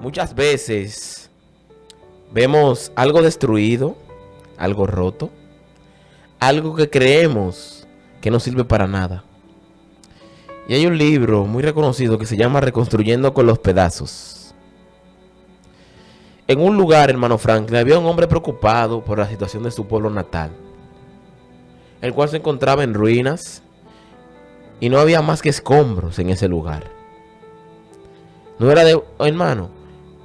Muchas veces vemos algo destruido, algo roto, algo que creemos que no sirve para nada. Y hay un libro muy reconocido que se llama Reconstruyendo con los pedazos. En un lugar, hermano Franklin, había un hombre preocupado por la situación de su pueblo natal, el cual se encontraba en ruinas y no había más que escombros en ese lugar. No era de, hermano,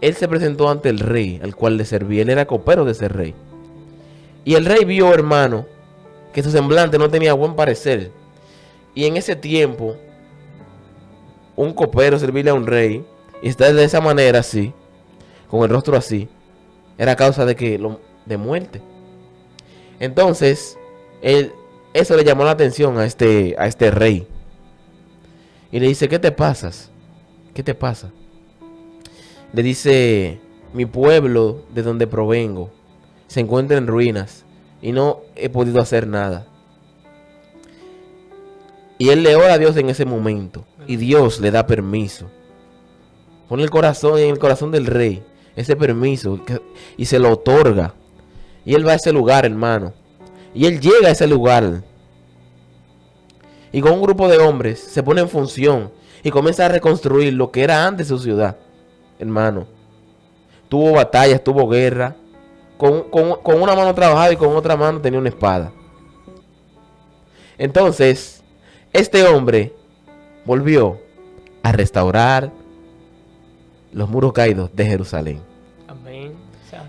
él se presentó ante el rey, al cual le servía. Él era copero de ese rey. Y el rey vio, hermano, que su semblante no tenía buen parecer. Y en ese tiempo, un copero servirle a un rey y estar de esa manera así, con el rostro así, era causa de muerte. Entonces, eso le llamó la atención a este rey. Y le dice, ¿qué te pasas? ¿Qué te pasa? Le dice, mi pueblo de donde provengo se encuentra en ruinas y no he podido hacer nada. Y él le ora a Dios en ese momento y Dios le da permiso. Pone el corazón en el corazón del rey ese permiso y se lo otorga. Y él va a ese lugar, hermano. Y él llega a ese lugar y con un grupo de hombres se pone en función y comienza a reconstruir lo que era antes su ciudad, hermano. Tuvo batallas, tuvo guerra. Con una mano trabajaba y con otra mano tenía una espada. Entonces, este hombre volvió a restaurar los muros caídos de Jerusalén. Amén.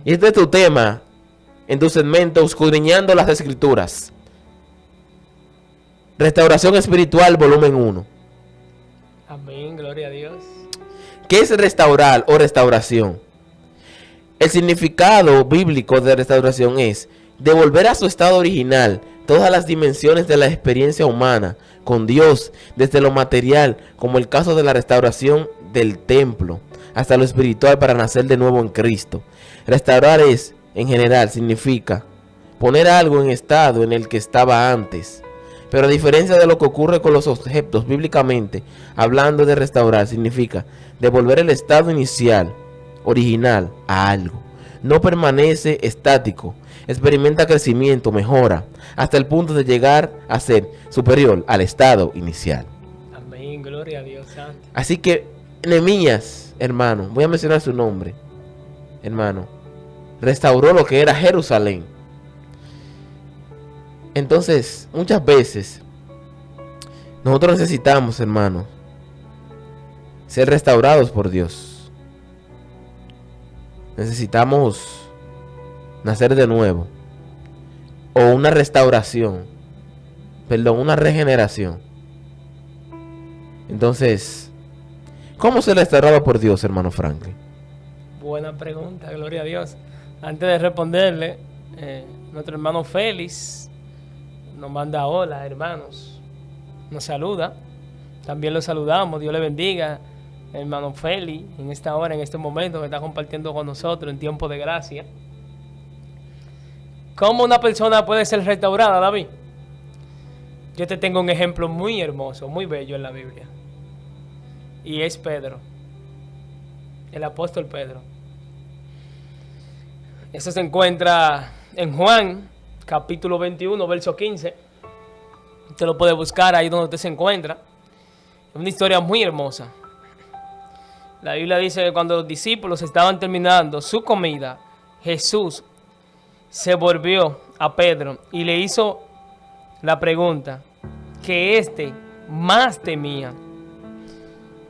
Y este es tu tema en tu segmento Escudriñando las Escrituras. Restauración espiritual, volumen 1. Amén, gloria a Dios. ¿Qué es restaurar o restauración? El significado bíblico de restauración es devolver a su estado original todas las dimensiones de la experiencia humana con Dios, desde lo material, como el caso de la restauración del templo, hasta lo espiritual para nacer de nuevo en Cristo. Restaurar es, en general, significa poner algo en estado en el que estaba antes. Pero a diferencia de lo que ocurre con los objetos, bíblicamente, hablando de restaurar, significa devolver el estado inicial, original, a algo. No permanece estático, experimenta crecimiento, mejora, hasta el punto de llegar a ser superior al estado inicial. Amén, gloria a Dios santo. Así que Nehemías, hermano, voy a mencionar su nombre, hermano, restauró lo que era Jerusalén. Entonces, muchas veces nosotros necesitamos, hermanos, ser restaurados por Dios. Necesitamos nacer de nuevo. O una restauración. Perdón, una regeneración. Entonces, ¿cómo ser restaurado por Dios, hermano Franklin? Buena pregunta, gloria a Dios. Antes de responderle, nuestro hermano Félix nos manda hola, hermanos. Nos saluda. También lo saludamos. Dios le bendiga, hermano Félix, en esta hora, en este momento que está compartiendo con nosotros en tiempo de gracia. ¿Cómo una persona puede ser restaurada, David? Yo te tengo un ejemplo muy hermoso, muy bello en la Biblia. Y es Pedro, el apóstol Pedro. Eso se encuentra en Juan, capítulo 21, verso 15. Usted lo puede buscar ahí donde usted se encuentra. Es una historia muy hermosa. La Biblia dice que cuando los discípulos estaban terminando su comida, Jesús se volvió a Pedro y le hizo la pregunta que éste más temía,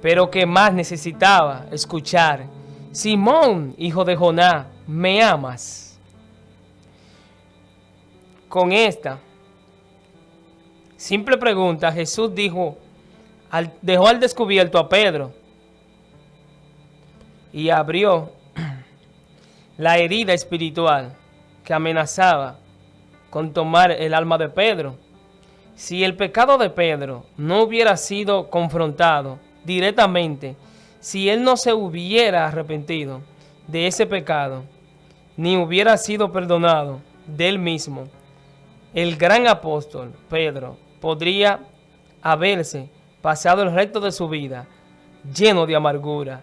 pero que más necesitaba escuchar. Simón, hijo de Jonás, ¿me amas? Con esta simple pregunta, Jesús dejó al descubierto a Pedro y abrió la herida espiritual que amenazaba con tomar el alma de Pedro. Si el pecado de Pedro no hubiera sido confrontado directamente, si él no se hubiera arrepentido de ese pecado, ni hubiera sido perdonado de él mismo, el gran apóstol Pedro podría haberse pasado el resto de su vida lleno de amargura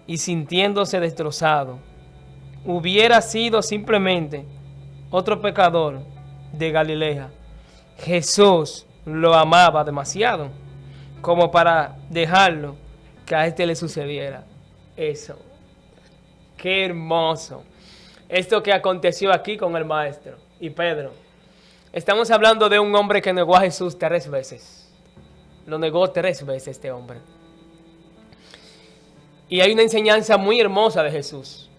y sintiéndose destrozado. Hubiera sido simplemente otro pecador de Galilea. Jesús lo amaba demasiado como para dejarlo que a este le sucediera eso. ¡Qué hermoso! Esto que aconteció aquí con el maestro y Pedro. Estamos hablando de un hombre que negó a Jesús 3 veces. Lo negó 3 veces este hombre. Y hay una enseñanza muy hermosa de Jesús.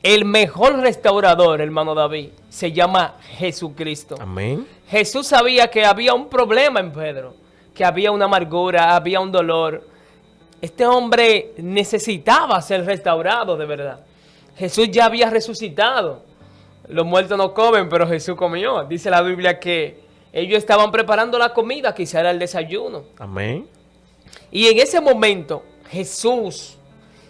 El mejor restaurador, hermano David, se llama Jesucristo. Amén. Jesús sabía que había un problema en Pedro, que había una amargura, había un dolor. Este hombre necesitaba ser restaurado de verdad. Jesús ya había resucitado. Los muertos no comen, pero Jesús comió. Dice la Biblia que ellos estaban preparando la comida, quizá era el desayuno. Amén. Y en ese momento Jesús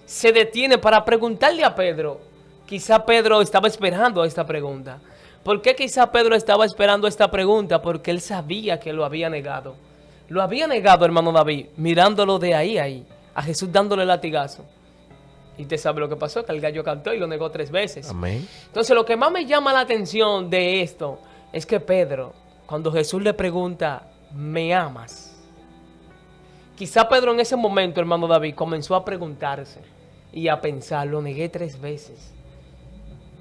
se detiene para preguntarle a Pedro. Quizá Pedro estaba esperando esta pregunta. ¿Por qué quizá Pedro estaba esperando esta pregunta? Porque él sabía que lo había negado. Lo había negado, hermano David, mirándolo de ahí, a Jesús dándole latigazo. Y usted sabe lo que pasó, que el gallo cantó y lo negó 3 veces. Amén. Entonces lo que más me llama la atención de esto es que Pedro, cuando Jesús le pregunta, ¿me amas? Quizá Pedro en ese momento, hermano David, comenzó a preguntarse y a pensar, lo negué 3 veces.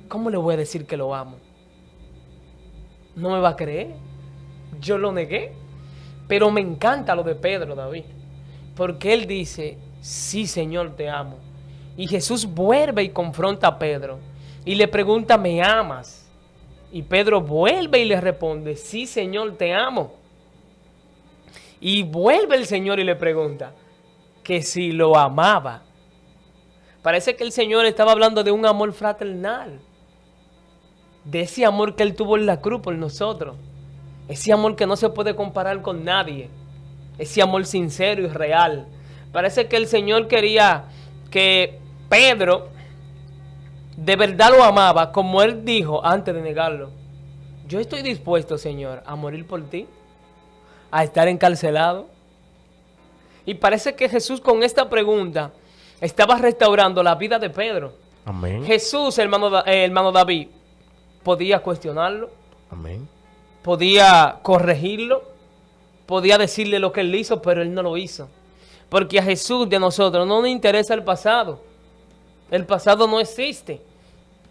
¿Cómo le voy a decir que lo amo? ¿No me va a creer? Yo lo negué. Pero me encanta lo de Pedro, David. Porque él dice, sí, Señor, te amo. Y Jesús vuelve y confronta a Pedro. Y le pregunta, ¿me amas? Y Pedro vuelve y le responde, sí, Señor, te amo. Y vuelve el Señor y le pregunta, que si lo amaba. Parece que el Señor estaba hablando de un amor fraternal. De ese amor que Él tuvo en la cruz por nosotros. Ese amor que no se puede comparar con nadie. Ese amor sincero y real. Parece que el Señor quería que Pedro de verdad lo amaba, como Él dijo antes de negarlo. Yo estoy dispuesto, Señor, a morir por ti, a estar encarcelado. Y parece que Jesús con esta pregunta estaba restaurando la vida de Pedro. Amén. Jesús, hermano David, podía cuestionarlo. Amén. Podía corregirlo, podía decirle lo que él hizo, pero él no lo hizo. Porque a Jesús de nosotros no nos interesa el pasado. El pasado no existe.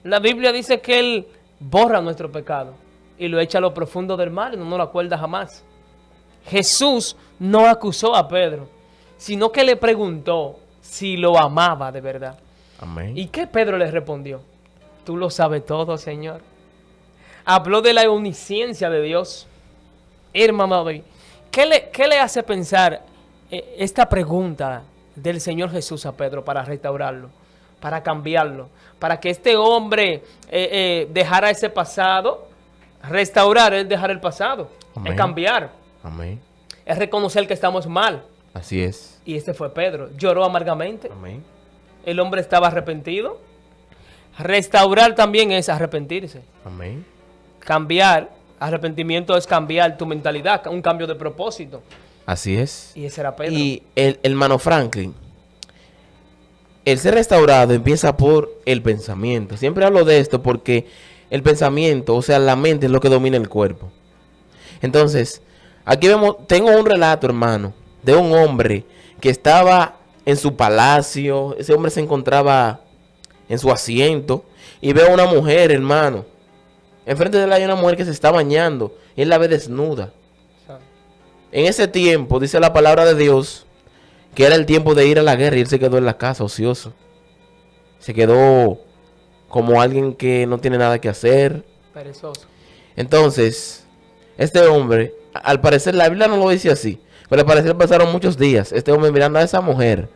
La Biblia dice que Él borra nuestro pecado y lo echa a lo profundo del mar y no nos lo acuerda jamás. Jesús no acusó a Pedro, sino que le preguntó si lo amaba de verdad. Amén. ¿Y qué Pedro le respondió? Tú lo sabes todo, Señor. Habló de la omnisciencia de Dios. Hermano David, ¿qué le hace pensar esta pregunta del Señor Jesús a Pedro para restaurarlo, para cambiarlo, para que este hombre dejara ese pasado? Restaurar es dejar el pasado, Amén. es cambiar, Amén. es reconocer que estamos mal. Así es. Y este fue Pedro. Lloró amargamente. Amén. El hombre estaba arrepentido. Restaurar también es arrepentirse. Amén. Cambiar, arrepentimiento es cambiar tu mentalidad, un cambio de propósito. Así es. Y ese era Pedro. Y el hermano Franklin, el ser restaurado empieza por el pensamiento. Siempre hablo de esto porque el pensamiento, o sea, la mente es lo que domina el cuerpo. Entonces, aquí tengo un relato, hermano, de un hombre que estaba en su palacio. Ese hombre se encontraba en su asiento y ve a una mujer, hermano. Enfrente de él hay una mujer que se está bañando y él la ve desnuda. En ese tiempo, dice la palabra de Dios, que era el tiempo de ir a la guerra y él se quedó en la casa ocioso. Se quedó como alguien que no tiene nada que hacer. Perezoso. Entonces, este hombre, al parecer la Biblia no lo dice así, pero al parecer pasaron muchos días, este hombre mirando a esa mujer,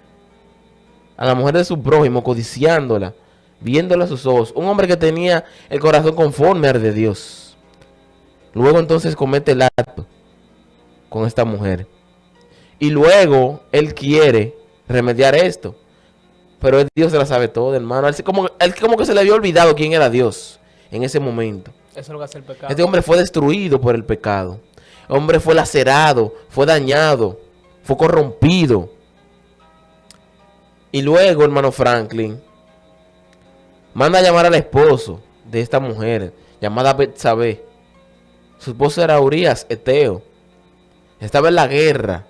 a la mujer de su prójimo, codiciándola, viéndola a sus ojos. Un hombre que tenía el corazón conforme al de Dios. Luego entonces comete el acto con esta mujer. Y luego él quiere remediar esto. Pero Dios se la sabe todo, hermano. Él como que se le había olvidado quién era Dios en ese momento. Eso es lo que hace el pecado. Este hombre fue destruido por el pecado. El hombre fue lacerado, fue dañado, fue corrompido. Y luego, hermano Franklin, manda a llamar al esposo de esta mujer, llamada Betsabé. Su esposo era Urías, Eteo. Estaba en la guerra.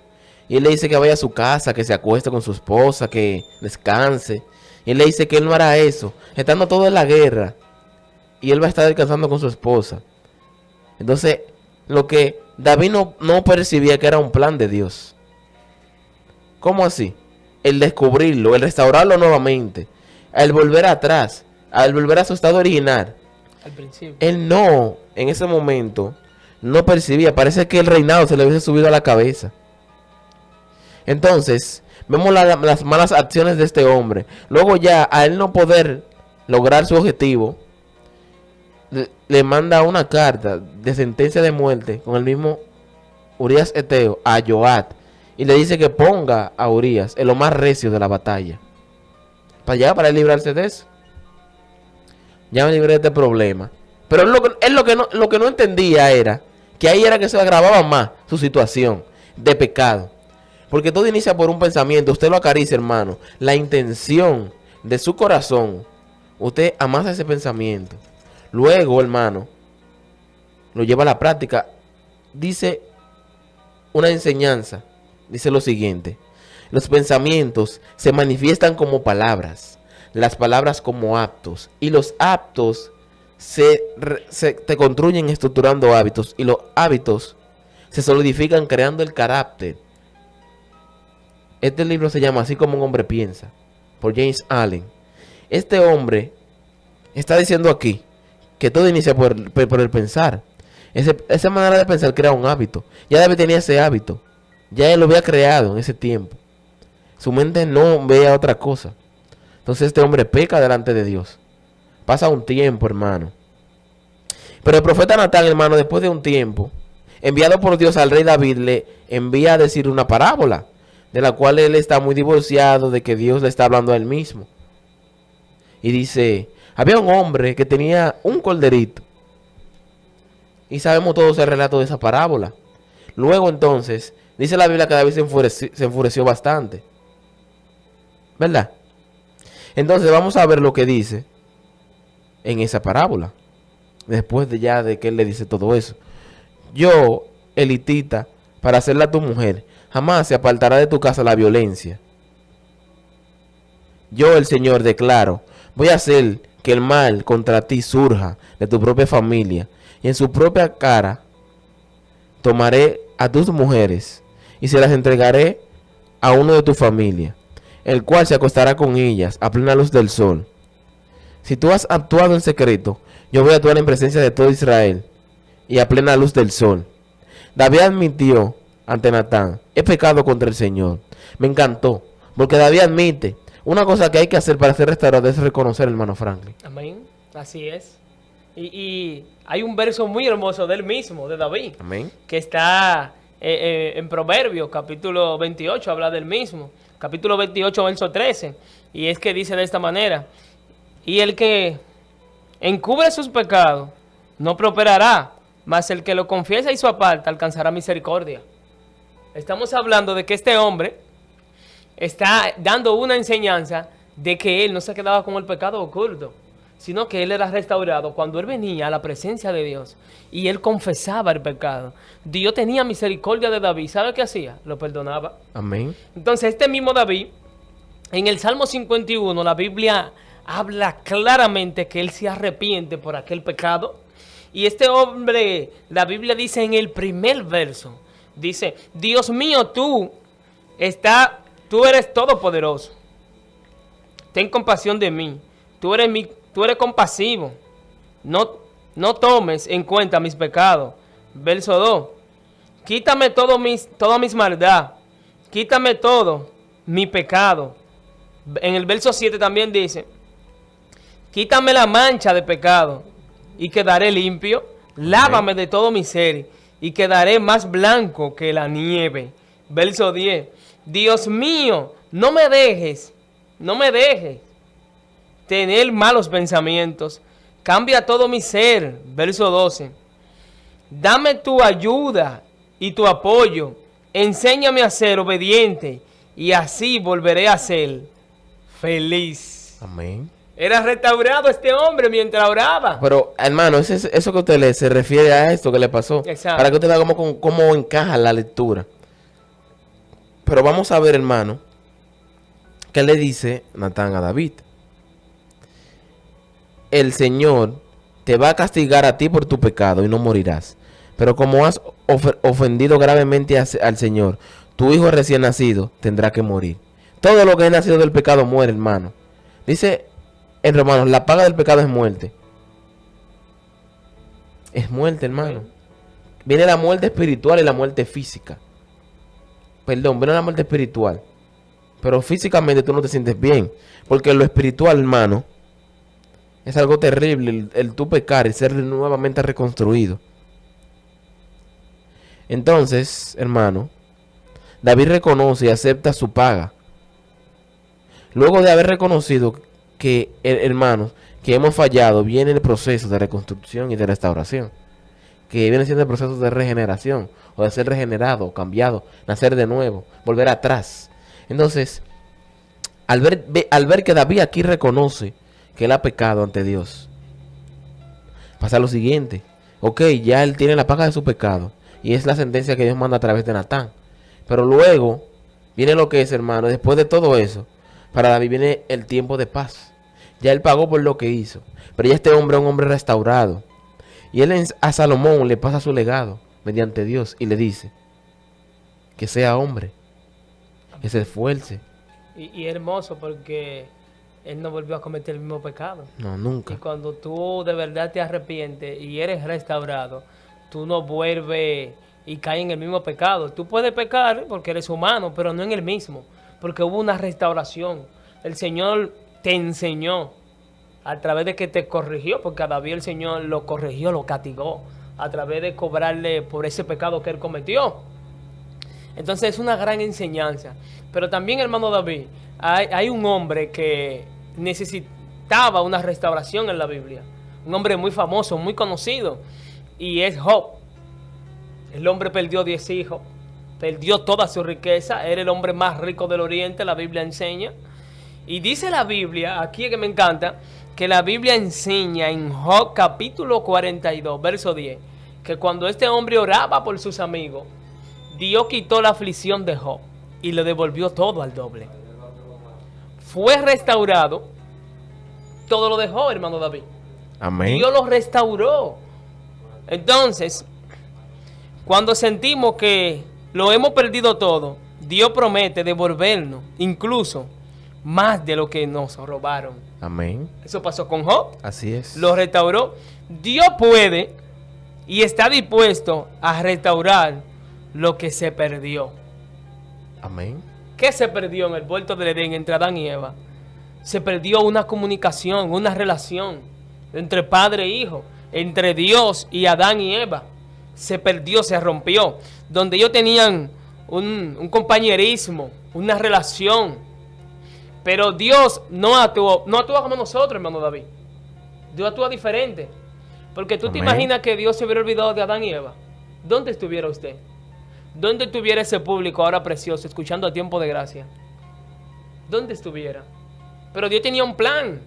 Y él le dice que vaya a su casa, que se acueste con su esposa, que descanse. Y él le dice que él no hará eso, estando todo en la guerra. Y él va a estar descansando con su esposa. Entonces, lo que David no percibía que era un plan de Dios. ¿Cómo así? El descubrirlo, el restaurarlo nuevamente, el volver atrás, al volver a su estado original. Al principio. Él no, en ese momento, no percibía. Parece que el reinado se le hubiese subido a la cabeza. Entonces, vemos las malas acciones de este hombre. Luego ya, a él no poder lograr su objetivo, le manda una carta de sentencia de muerte con el mismo Urías Eteo a Joab. Y le dice que ponga a Urías en lo más recio de la batalla. Para él librarse de eso. Ya me libré de este problema. Pero él lo que no entendía era que ahí era que se agravaba más su situación de pecado. Porque todo inicia por un pensamiento. Usted lo acaricia, hermano. La intención de su corazón. Usted amasa ese pensamiento. Luego, hermano, lo lleva a la práctica. Dice una enseñanza. Dice lo siguiente. Los pensamientos se manifiestan como palabras. Las palabras como actos. Y los actos te construyen estructurando hábitos. Y los hábitos se solidifican creando el carácter. Este libro se llama Así como un hombre piensa, por James Allen. Este hombre está diciendo aquí que todo inicia por el pensar. Esa manera de pensar crea un hábito. Ya David tenía ese hábito. Ya él lo había creado en ese tiempo. Su mente no veía otra cosa. Entonces este hombre peca delante de Dios. Pasa un tiempo, hermano. Pero el profeta Natán, hermano, después de un tiempo, enviado por Dios al rey David, le envía a decir una parábola, de la cual él está muy divorciado de que Dios le está hablando a él mismo. Y dice, había un hombre que tenía un corderito. Y sabemos todos el relato de esa parábola. Luego entonces, dice la Biblia que David se enfureció bastante. ¿Verdad? Entonces vamos a ver lo que dice en esa parábola. Después de que él le dice todo eso. Yo, elitita, para hacerla tu mujer, jamás se apartará de tu casa la violencia. Yo, el Señor, declaro, voy a hacer que el mal contra ti surja de tu propia familia, y en su propia cara tomaré a tus mujeres y se las entregaré a uno de tu familia, el cual se acostará con ellas a plena luz del sol. Si tú has actuado en secreto, yo voy a actuar en presencia de todo Israel y a plena luz del sol. David admitió ante Natán, he pecado contra el Señor. Me encantó, porque David admite, una cosa que hay que hacer para ser restaurado es reconocer, hermano Franklin. Amén, así es. Y hay un verso muy hermoso del mismo, de David. Amén. Que está en Proverbios, capítulo 28, habla del mismo. Capítulo 28, verso 13. Y es que dice de esta manera, y el que encubre sus pecados no prosperará, mas el que lo confiesa y su aparta alcanzará misericordia. Estamos hablando de que este hombre está dando una enseñanza de que él no se quedaba con el pecado oculto, sino que él era restaurado cuando él venía a la presencia de Dios y él confesaba el pecado. Dios tenía misericordia de David. ¿Sabe qué hacía? Lo perdonaba. Amén. Entonces este mismo David, en el Salmo 51, la Biblia habla claramente que él se arrepiente por aquel pecado. Y este hombre, la Biblia dice en el primer verso, dice, Dios mío, tú eres todopoderoso. Ten compasión de mí. Tú eres compasivo. No tomes en cuenta mis pecados. Verso 2. Quítame toda mis maldad. Quítame todo mi pecado. En el verso 7 también dice, quítame la mancha de pecado y quedaré limpio. Lávame de todo mi ser y quedaré más blanco que la nieve. Verso 10. Dios mío, no me dejes tener malos pensamientos. Cambia todo mi ser. Verso 12. Dame tu ayuda y tu apoyo. Enséñame a ser obediente y así volveré a ser feliz. Amén. Era restaurado este hombre mientras oraba. Pero, hermano, eso que usted lee se refiere a esto que le pasó. Exacto. Para que usted vea cómo encaja la lectura. Pero vamos a ver, hermano, qué le dice Natán a David. El Señor te va a castigar a ti por tu pecado y no morirás. Pero como has ofendido gravemente al Señor, tu hijo recién nacido tendrá que morir. Todo lo que es nacido del pecado muere, hermano. Dice en Romanos, la paga del pecado es muerte. Es muerte, hermano. Viene la muerte espiritual y la muerte física. Perdón, viene la muerte espiritual. Pero físicamente tú no te sientes bien. Porque lo espiritual, hermano, es algo terrible. El tú pecar y ser nuevamente reconstruido. Entonces, hermano, David reconoce y acepta su paga. Luego de haber reconocido que, hermanos, que hemos fallado, viene el proceso de reconstrucción y de restauración. Que viene siendo el proceso de regeneración, o de ser regenerado, cambiado, nacer de nuevo, volver atrás. Entonces, al ver que David aquí reconoce que él ha pecado ante Dios, pasa lo siguiente. Ok, ya él tiene la paga de su pecado, y es la sentencia que Dios manda a través de Natán. Pero luego viene lo que es, hermano, después de todo eso, para David viene el tiempo de paz. Ya él pagó por lo que hizo, pero ya este hombre es un hombre restaurado. Y él a Salomón le pasa su legado mediante Dios y le dice que sea hombre, que se esfuerce. Y hermoso porque él no volvió a cometer el mismo pecado. No, nunca. Y cuando tú de verdad te arrepientes y eres restaurado, tú no vuelves y caes en el mismo pecado. Tú puedes pecar porque eres humano, pero no en el mismo, porque hubo una restauración. El Señor te enseñó a través de que te corrigió, porque a David el Señor lo corrigió, lo castigó, a través de cobrarle por ese pecado que él cometió. Entonces es una gran enseñanza. Pero también, hermano David, hay un hombre que necesitaba una restauración en la Biblia. Un hombre muy famoso, muy conocido, y es Job. El hombre perdió 10 hijos, perdió toda su riqueza, era el hombre más rico del Oriente, la Biblia enseña. Y dice la Biblia, aquí es que me encanta, que la Biblia enseña en Job capítulo 42, verso 10, que cuando este hombre oraba por sus amigos, Dios quitó la aflicción de Job y le devolvió todo al doble. Fue restaurado todo lo de Job, hermano David. Amén. Dios lo restauró. Entonces, cuando sentimos que lo hemos perdido todo, Dios promete devolvernos, incluso más de lo que nos robaron. Amén. Eso pasó con Job. Así es. Lo restauró. Dios puede y está dispuesto a restaurar lo que se perdió. Amén. ¿Qué se perdió en el huerto del Edén entre Adán y Eva? Se perdió una comunicación, una relación entre padre e hijo, entre Dios y Adán y Eva. Se perdió, se rompió. Donde ellos tenían un compañerismo, una relación. Pero Dios no actúa como nosotros, hermano David. Dios actúa diferente. Porque tú te imaginas que Dios se hubiera olvidado de Adán y Eva. ¿Dónde estuviera usted? ¿Dónde estuviera ese público ahora precioso, escuchando a Tiempo de Gracia? ¿Dónde estuviera? Pero Dios tenía un plan.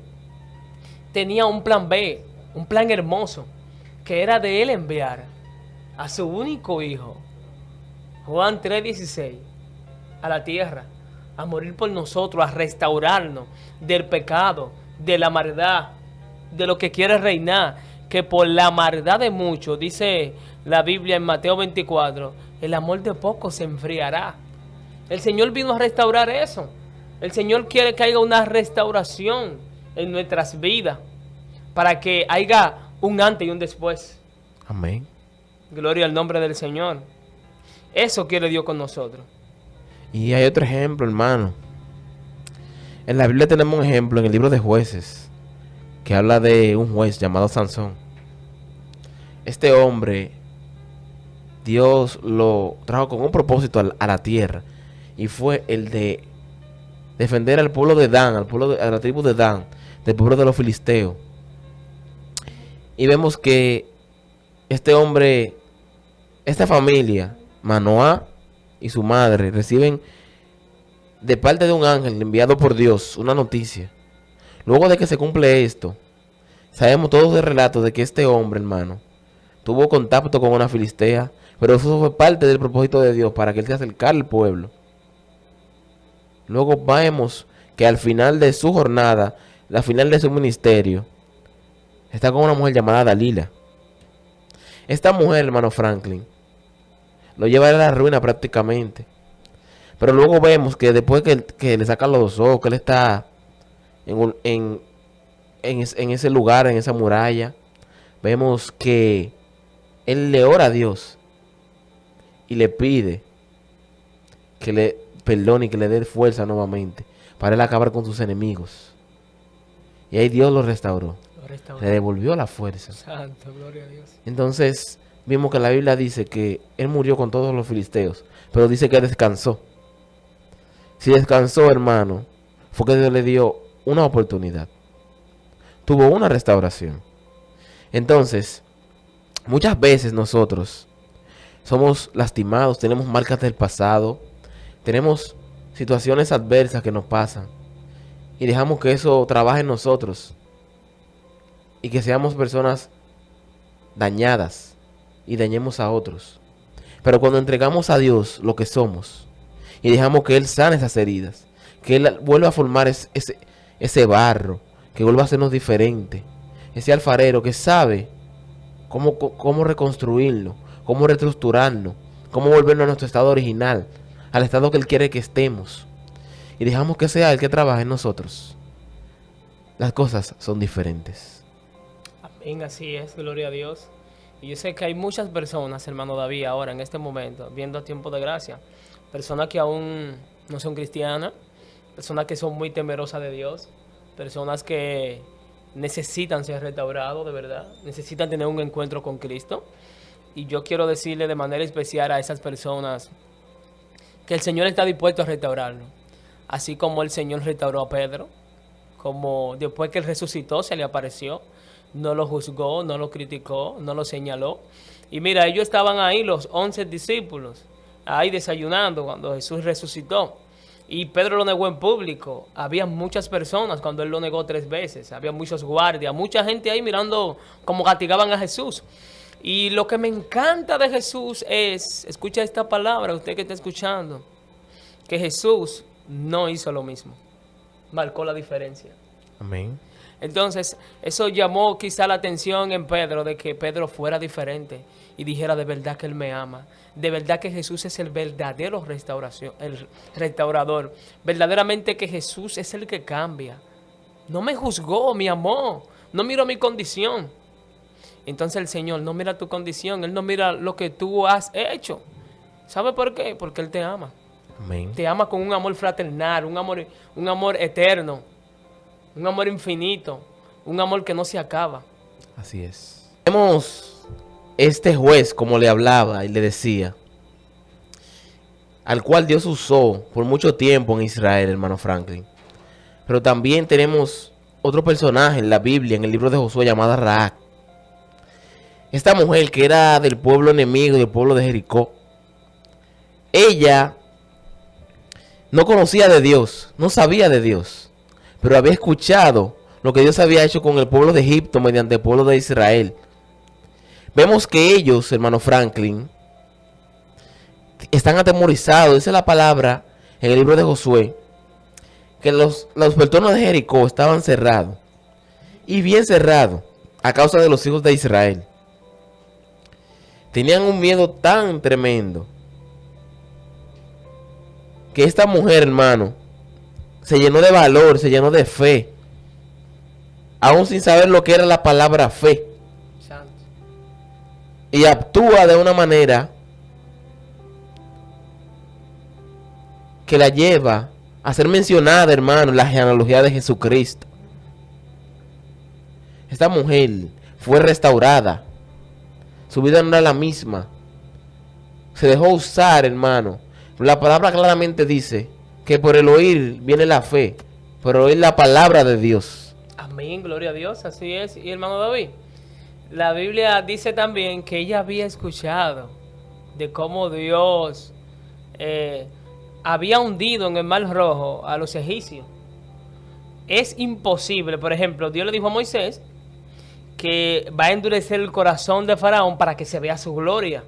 Tenía un plan B, un plan hermoso, que era de Él enviar a su único hijo, Juan 3:16, a la tierra, a morir por nosotros, a restaurarnos del pecado, de la maldad, de lo que quiere reinar, que por la maldad de muchos, dice la Biblia en Mateo 24, el amor de pocos se enfriará. El Señor vino a restaurar eso. El Señor quiere que haya una restauración en nuestras vidas, para que haya un antes y un después. Amén. Gloria al nombre del Señor. Eso quiere Dios con nosotros. Y hay otro ejemplo, hermano. En la Biblia tenemos un ejemplo en el libro de Jueces, que habla de un juez llamado Sansón. Este hombre, Dios lo trajo con un propósito a la tierra, y fue el de defender al pueblo de Dan, a la tribu de Dan, del pueblo de los filisteos. Y vemos que este hombre, esta familia, Manoah y su madre, reciben de parte de un ángel enviado por Dios, una noticia. Luego de que se cumple esto, sabemos todos el relato de que este hombre, hermano, tuvo contacto con una filistea, pero eso fue parte del propósito de Dios para que él se acercara al pueblo. Luego vemos que al final de su jornada, al final de su ministerio, está con una mujer llamada Dalila. Esta mujer, hermano Franklin, lo lleva a la ruina prácticamente. Pero luego vemos que después que le sacan los ojos, que él está en ese lugar, en esa muralla, vemos que él le ora a Dios y le pide que le perdone y que le dé fuerza nuevamente para él acabar con sus enemigos. Y ahí Dios lo restauró. Le devolvió la fuerza. Santo, gloria a Dios. Entonces vimos que la Biblia dice que él murió con todos los filisteos, pero dice que descansó. Si descansó, hermano, fue que Dios le dio una oportunidad. Tuvo una restauración. Entonces, muchas veces nosotros somos lastimados, tenemos marcas del pasado, tenemos situaciones adversas que nos pasan y dejamos que eso trabaje en nosotros y que seamos personas dañadas y dañemos a otros. Pero cuando entregamos a Dios lo que somos y dejamos que Él sane esas heridas, que Él vuelva a formar ese barro, que vuelva a hacernos diferente, ese alfarero que sabe cómo reconstruirlo, cómo reestructurarlo, cómo volvernos a nuestro estado original, al estado que Él quiere que estemos, y dejamos que sea Él que trabaje en nosotros, las cosas son diferentes. Amén, así es, gloria a Dios. Y yo sé que hay muchas personas, hermano David, ahora en este momento, viendo a Tiempo de Gracia, personas que aún no son cristianas, personas que son muy temerosas de Dios, personas que necesitan ser restaurados de verdad, necesitan tener un encuentro con Cristo. Y yo quiero decirle de manera especial a esas personas que el Señor está dispuesto a restaurarlo. Así como el Señor restauró a Pedro, como después que Él resucitó se le apareció, no lo juzgó, no lo criticó, no lo señaló. Y mira, ellos estaban ahí, los 11 discípulos, ahí desayunando cuando Jesús resucitó. Y Pedro lo negó en público. Había muchas personas cuando él lo negó 3 veces. Había muchos guardias, mucha gente ahí mirando cómo castigaban a Jesús. Y lo que me encanta de Jesús es, escucha esta palabra, usted que está escuchando, que Jesús no hizo lo mismo. Marcó la diferencia. Amén. Entonces, eso llamó quizá la atención en Pedro, de que Pedro fuera diferente y dijera de verdad que Él me ama. De verdad que Jesús es el verdadero el restaurador. Verdaderamente que Jesús es el que cambia. No me juzgó, me amó. No miró mi condición. Entonces el Señor no mira tu condición. Él no mira lo que tú has hecho. ¿Sabe por qué? Porque Él te ama. Amén. Te ama con un amor fraternal, un amor eterno, un amor infinito, un amor que no se acaba. Así es. Vemos este juez, como le hablaba y le decía, al cual Dios usó por mucho tiempo en Israel, hermano Franklin. Pero también tenemos otro personaje en la Biblia, en el libro de Josué, llamada Rahab. Esta mujer que era del pueblo enemigo, del pueblo de Jericó. Ella no conocía de Dios, no sabía de Dios, pero había escuchado lo que Dios había hecho con el pueblo de Egipto mediante el pueblo de Israel. Vemos que ellos, hermano Franklin, están atemorizados. Dice la palabra en el libro de Josué que los portones de Jericó estaban cerrados, y bien cerrados, a causa de los hijos de Israel. Tenían un miedo tan tremendo que esta mujer, hermano, se llenó de valor, se llenó de fe, aún sin saber lo que era la palabra fe. Santo. Y actúa de una manera que la lleva a ser mencionada, hermano, en la genealogía de Jesucristo. Esta mujer fue restaurada. Su vida no era la misma. Se dejó usar, hermano. La palabra claramente dice que por el oír viene la fe, por oír la palabra de Dios. Amén, gloria a Dios, así es. Y hermano David, la Biblia dice también que ella había escuchado de cómo Dios había hundido en el Mar Rojo a los egipcios. Es imposible, por ejemplo, Dios le dijo a Moisés que va a endurecer el corazón de Faraón para que se vea su gloria.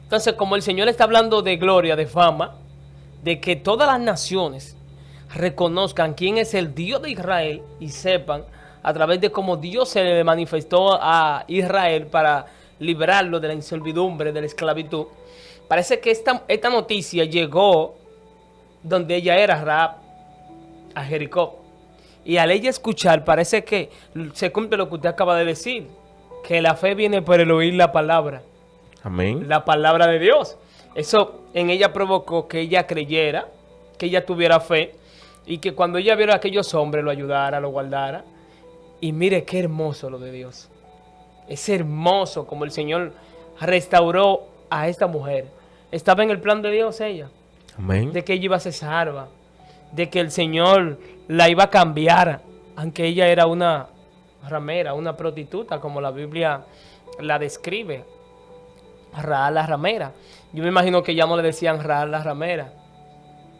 Entonces, como el Señor está hablando de gloria, de fama, de que todas las naciones reconozcan quién es el Dios de Israel y sepan a través de cómo Dios se le manifestó a Israel para liberarlo de la inservidumbre, de la esclavitud. Parece que esta noticia llegó donde ella era, Rahab, a Jericó. Y al ella escuchar, parece que se cumple lo que usted acaba de decir, que la fe viene por el oír la palabra. Amén. La palabra de Dios. Eso en ella provocó que ella creyera, que ella tuviera fe, y que cuando ella viera a aquellos hombres lo ayudara, lo guardara. Y mire qué hermoso lo de Dios. Es hermoso como el Señor restauró a esta mujer. Estaba en el plan de Dios ella. Amén. De que ella iba a ser salva. De que el Señor la iba a cambiar. Aunque ella era una ramera, una prostituta, como la Biblia la describe. Rahab la ramera. Yo me imagino que ya no le decían Rahab la ramera,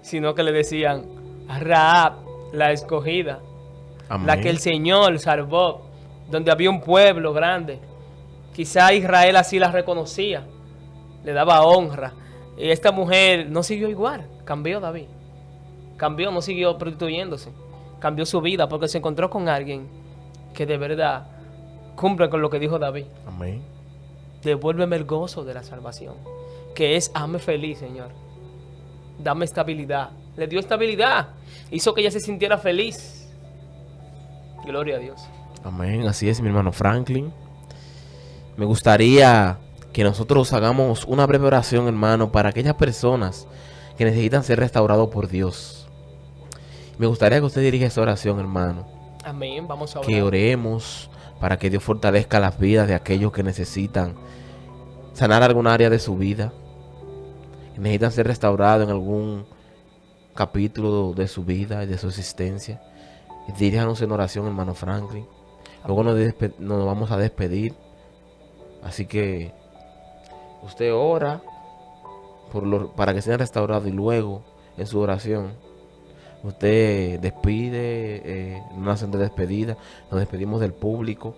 sino que le decían Rahab la escogida. Amén. La que el Señor salvó, donde había un pueblo grande. Quizá Israel así la reconocía, le daba honra. Y esta mujer no siguió igual, cambió David. Cambió, no siguió prostituyéndose. Cambió su vida porque se encontró con alguien que de verdad cumple con lo que dijo David. Amén. Devuélveme el gozo de la salvación, que es hazme feliz, Señor. Dame estabilidad. Le dio estabilidad, hizo que ella se sintiera feliz. Gloria a Dios. Amén, así es, mi hermano Franklin. Me gustaría que nosotros hagamos una breve oración, hermano, para aquellas personas que necesitan ser restaurados por Dios. Me gustaría que usted dirija esa oración, hermano. Amén, vamos a orar. Que oremos para que Dios fortalezca las vidas de aquellos que necesitan sanar alguna área de su vida, que necesitan ser restaurados en algún capítulo de su vida y de su existencia. Diríjanos en oración, hermano Franklin. Luego nos vamos a despedir. Así que usted ora para que sean restaurados y luego en su oración usted despide en una oración de despedida. Nos despedimos del público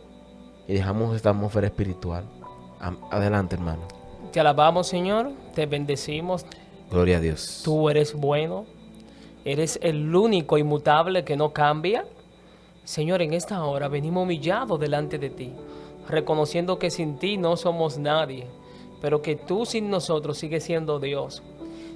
y dejamos esta atmósfera espiritual. Adelante, hermano. Te alabamos, Señor. Te bendecimos. Gloria a Dios. Tú eres bueno. Eres el único inmutable que no cambia. Señor, en esta hora venimos humillados delante de ti, reconociendo que sin ti no somos nadie, pero que tú sin nosotros sigues siendo Dios.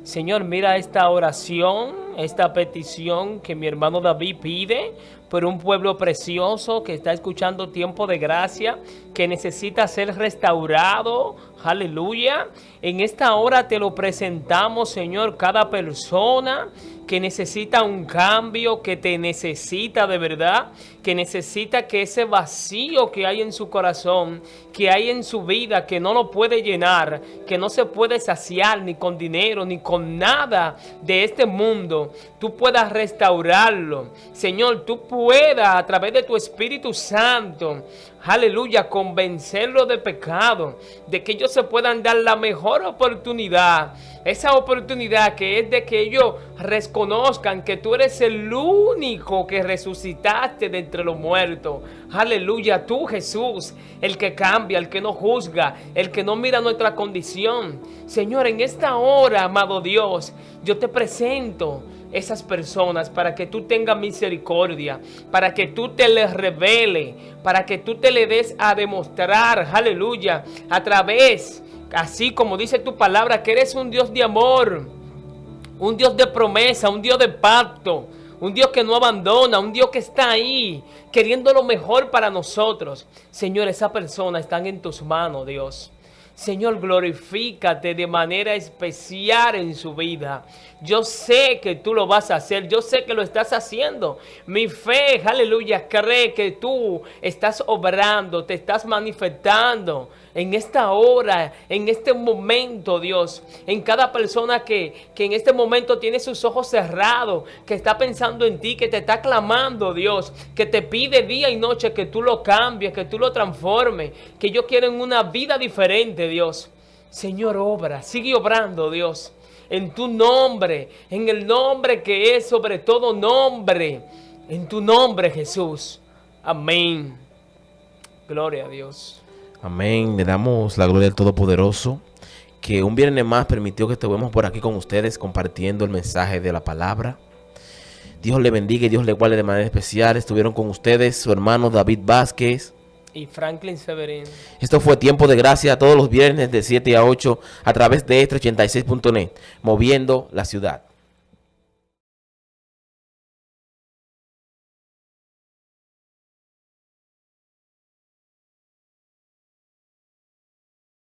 Señor, mira esta oración, esta petición que mi hermano David pide por un pueblo precioso que está escuchando tiempo de gracia, que necesita ser restaurado. Aleluya. En esta hora te lo presentamos, Señor, cada persona que necesita un cambio, que te necesita de verdad, que necesita que ese vacío que hay en su corazón, que hay en su vida, que no lo puede llenar, que no se puede saciar ni con dinero, ni con nada de este mundo, tú puedas restaurarlo. Señor, tú puedas a través de tu Espíritu Santo, aleluya, convencerlo de pecado, de que ellos se puedan dar la mejor oportunidad. Esa oportunidad que es de que ellos reconozcan que tú eres el único que resucitaste de entre los muertos. Aleluya, tú Jesús, el que cambia, el que no juzga, el que no mira nuestra condición. Señor, en esta hora, amado Dios, yo te presento esas personas para que tú tengas misericordia, para que tú te les revele, para que tú te le des a demostrar, aleluya, a través, así como dice tu palabra, que eres un Dios de amor, un Dios de promesa, un Dios de pacto, un Dios que no abandona, un Dios que está ahí, queriendo lo mejor para nosotros. Señor, esas personas están en tus manos, Dios. Señor, glorifícate de manera especial en su vida. Yo sé que tú lo vas a hacer. Yo sé que lo estás haciendo. Mi fe, aleluya, cree que tú estás obrando, te estás manifestando en esta hora, en este momento, Dios. En cada persona que en este momento tiene sus ojos cerrados, que está pensando en ti, que te está clamando, Dios, que te pide día y noche que tú lo cambies, que tú lo transformes, que ellos quieren una vida diferente, Dios. Señor, obra, sigue obrando, Dios. en tu nombre, en el nombre que es sobre todo nombre, en tu nombre, Jesús. Amén. Gloria a Dios. Amén. Le damos la gloria al Todopoderoso, que un viernes más permitió que estuvamos por aquí con ustedes compartiendo el mensaje de la palabra. Dios le bendiga y Dios le guarde de manera especial. Estuvieron con ustedes su hermano David Vázquez Y Franklin Severín. Esto fue Tiempo de Gracia todos los viernes de 7 a 8 a través de este 86.net, moviendo la ciudad.